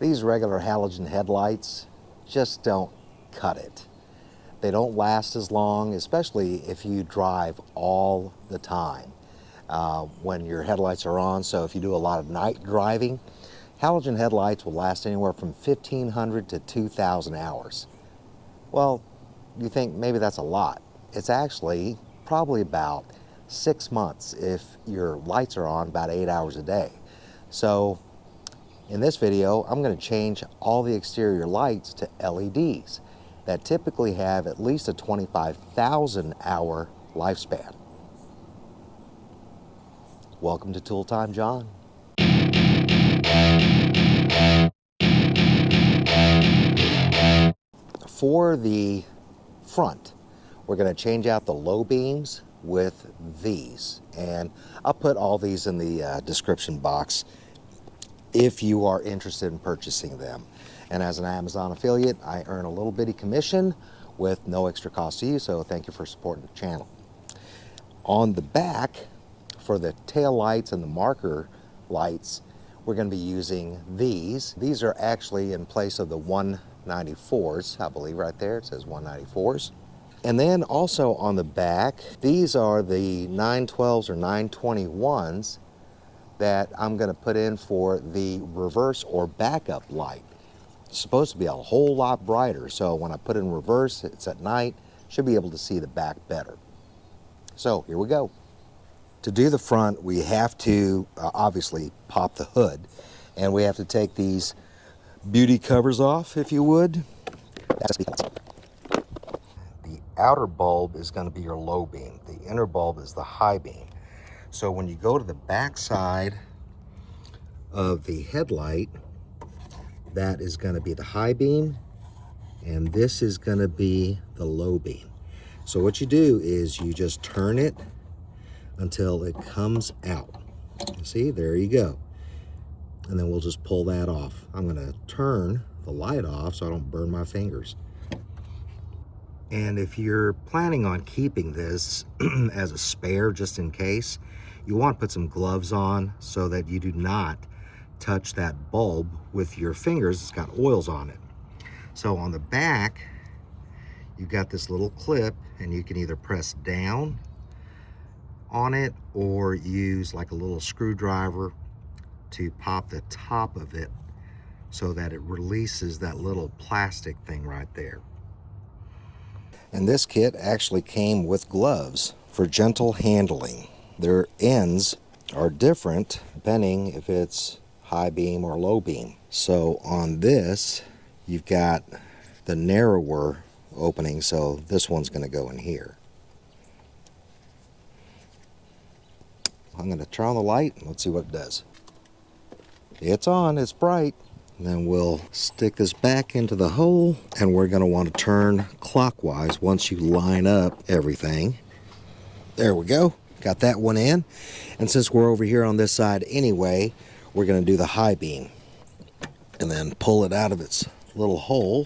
These regular halogen headlights just don't cut it. They don't last as long, especially if you drive all the time when your headlights are on. So if you do a lot of night driving, halogen headlights will last anywhere from 1,500 to 2,000 hours. Well, you think maybe that's a lot. It's actually probably about 6 months if your lights are on about 8 hours a day. So in this video, I'm going to change all the exterior lights to LEDs that typically have at least a 25,000 hour lifespan. Welcome to Tool Time, John. For the front, we're going to change out the low beams with these, and I'll put all these in the description box if you are interested in purchasing them. And as an Amazon affiliate, I earn a little bitty commission with no extra cost to you, so thank you for supporting the channel. On the back, for the tail lights and the marker lights, we're going to be using these. These are actually in place of the 194s, I believe right there, it says 194s. And then also on the back, these are the 912s or 921s that I'm going to put in for the reverse or backup light. It's supposed to be a whole lot brighter, so when I put it in reverse, it's at night, should be able to see the back better. So here we go. To do the front, we have to obviously pop the hood, and we have to take these beauty covers off, if you would. The outer bulb is going to be your low beam. The inner bulb is the high beam. So when you go to the back side of the headlight, that is going to be the high beam, and this is going to be the low beam. So what you do is you just turn it until it comes out. See, there you go. And then we'll just pull that off. I'm going to turn the light off so I don't burn my fingers. And if you're planning on keeping this as a spare just in case, you want to put some gloves on so that you do not touch that bulb with your fingers. It's got oils on it. So on the back, you've got this little clip, and you can either press down on it or use like a little screwdriver to pop the top of it so that it releases that little plastic thing right there. And this kit actually came with gloves for gentle handling. Their ends are different depending if it's high beam or low beam. So on this, you've got the narrower opening, so this one's going to go in here. I'm going to turn on the light and let's see what it does. It's on, it's bright. And then we'll stick this back into the hole, and we're going to want to turn clockwise once you line up everything. There we go. Got that one in. And since we're over here on this side anyway, we're going to do the high beam. And then pull it out of its little hole.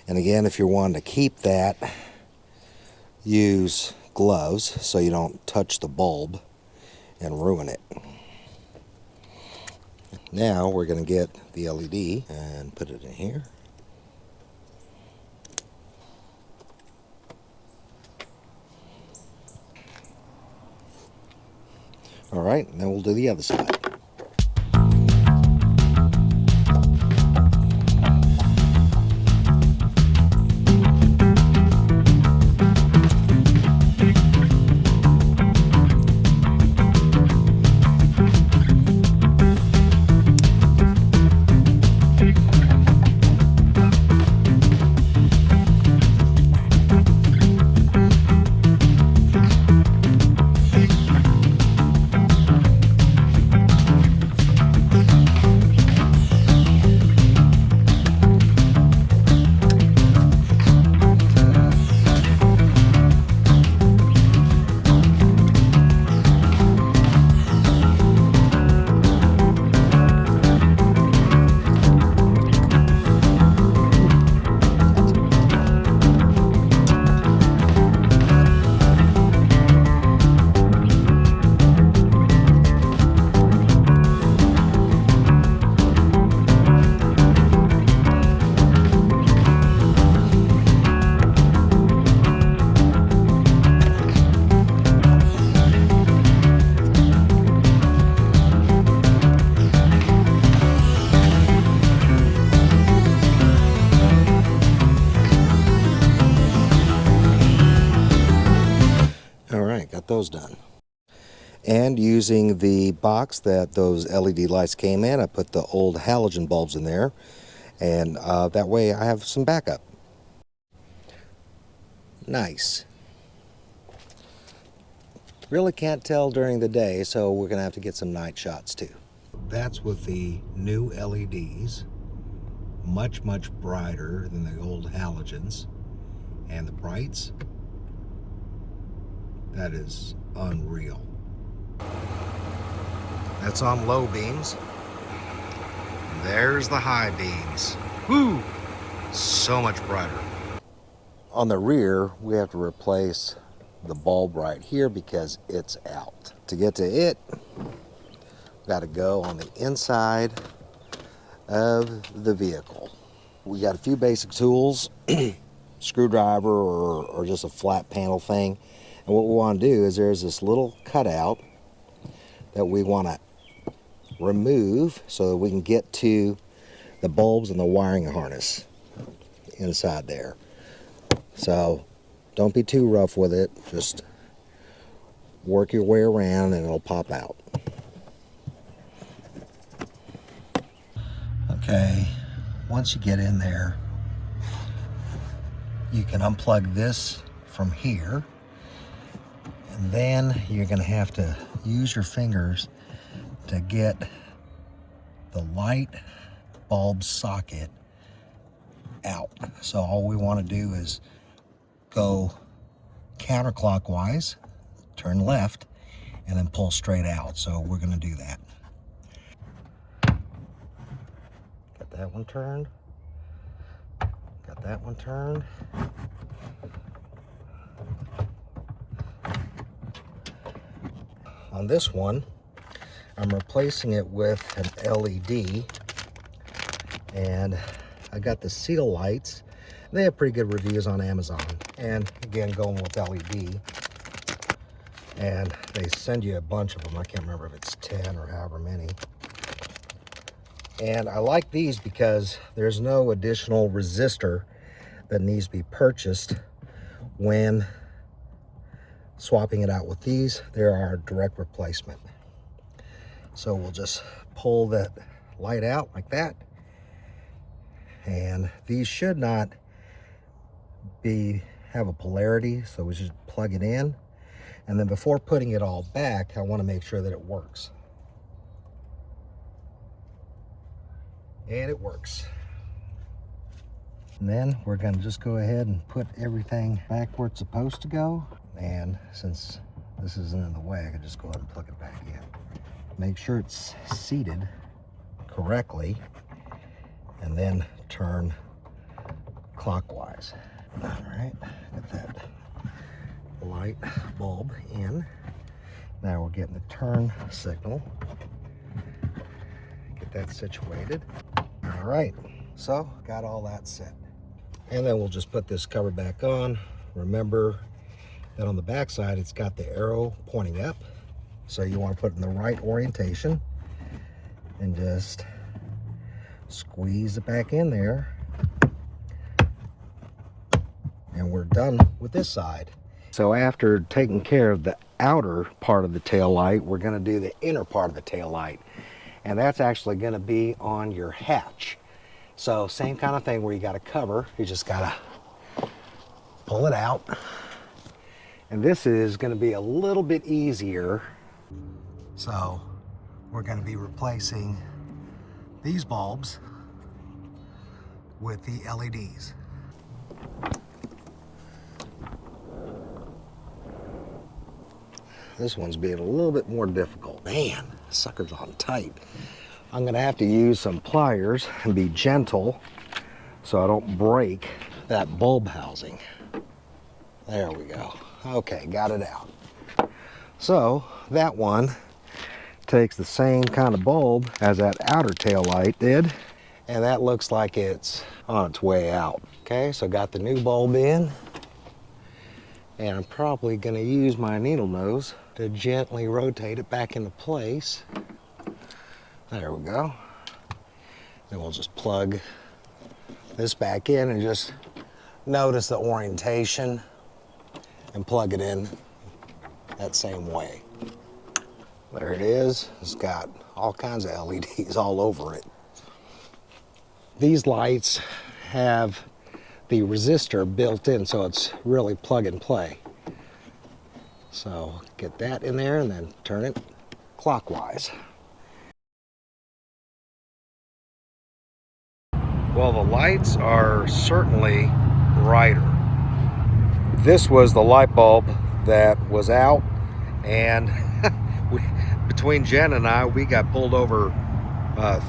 And again, if you're wanting to keep that, use gloves so you don't touch the bulb and ruin it. Now we're going to get the LED and put it in here. All right, and then we'll do the other side. those done. And using the box that those LED lights came in, I put the old halogen bulbs in there, and that way I have some backup. Nice. Really can't tell during the day, so we're gonna have to get some night shots too. That's with the new LEDs, much brighter than the old halogens, and the brights, that is unreal. That's on low beams. There's the high beams. Woo! So much brighter. On the rear, we have to replace the bulb right here because it's out. To get to it, got to go on the inside of the vehicle. We got a few basic tools, screwdriver or just a flat panel thing. And what we want to do is there's this little cutout that we want to remove so that we can get to the bulbs and the wiring harness inside there. So don't be too rough with it, just work your way around and it'll pop out. Okay, once you get in there, you can unplug this from here, and then you're going to have to use your fingers to get the light bulb socket out. So all we want to do is go counterclockwise, turn left, and then pull straight out. So we're going to do that. Got that one turned. Got that one turned. On this one, I'm replacing it with an LED, and I got the seal lights. They have pretty good reviews on Amazon, and again, going with LED, and they send you a bunch of them. I can't remember if it's 10 or however many. And I like these because there's no additional resistor that needs to be purchased when swapping it out with these. There are direct replacement. So we'll just pull that light out like that. And these should not have a polarity, so we just plug it in. And then before putting it all back, I want to make sure that it works. And it works. And then we're going to just go ahead and put everything back where it's supposed to go. And since this isn't in the way, I can just go ahead and plug it back in. Make sure it's seated correctly, and then turn clockwise. All right, got that light bulb in. Now we're getting the turn signal. Get that situated. All right, so got all that set. And then we'll just put this cover back on. Remember that on the back side, it's got the arrow pointing up. So you want to put it in the right orientation and just squeeze it back in there. And we're done with this side. So after taking care of the outer part of the tail light, we're going to do the inner part of the tail light. And that's actually going to be on your hatch. So same kind of thing where you got a cover, you just got to pull it out. And this is going to be a little bit easier. So we're going to be replacing these bulbs with the LEDs. This one's being a little bit more difficult. Man, sucker's on tight. I'm gonna have to use some pliers and be gentle so I don't break that bulb housing. There we go. Okay, got it out. So that one takes the same kind of bulb as that outer tail light did, and that looks like it's on its way out. Okay, so got the new bulb in, and I'm probably gonna use my needle nose to gently rotate it back into place. There we go. Then we'll just plug this back in and just notice the orientation and plug it in that same way. There it is. It's got all kinds of LEDs all over it. These lights have the resistor built in, so it's really plug and play. So get that in there and then turn it clockwise. Well, the lights are certainly brighter. This was the light bulb that was out, and between Jen and I, we got pulled over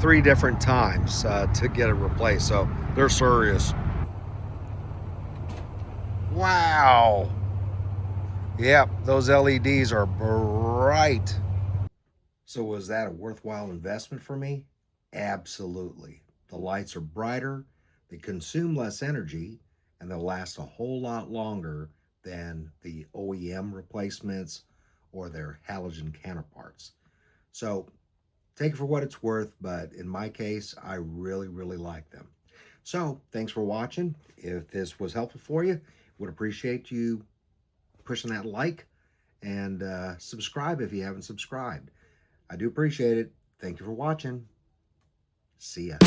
3 different times to get it replaced, so they're serious. Wow. Yep, those LEDs are bright. So was that a worthwhile investment for me? Absolutely. The lights are brighter, they consume less energy, and they'll last a whole lot longer than the OEM replacements or their halogen counterparts. So take it for what it's worth, but in my case, I really, really like them. So thanks for watching. If this was helpful for you, would appreciate you pushing that like and subscribe if you haven't subscribed. I do appreciate it. Thank you for watching. See ya.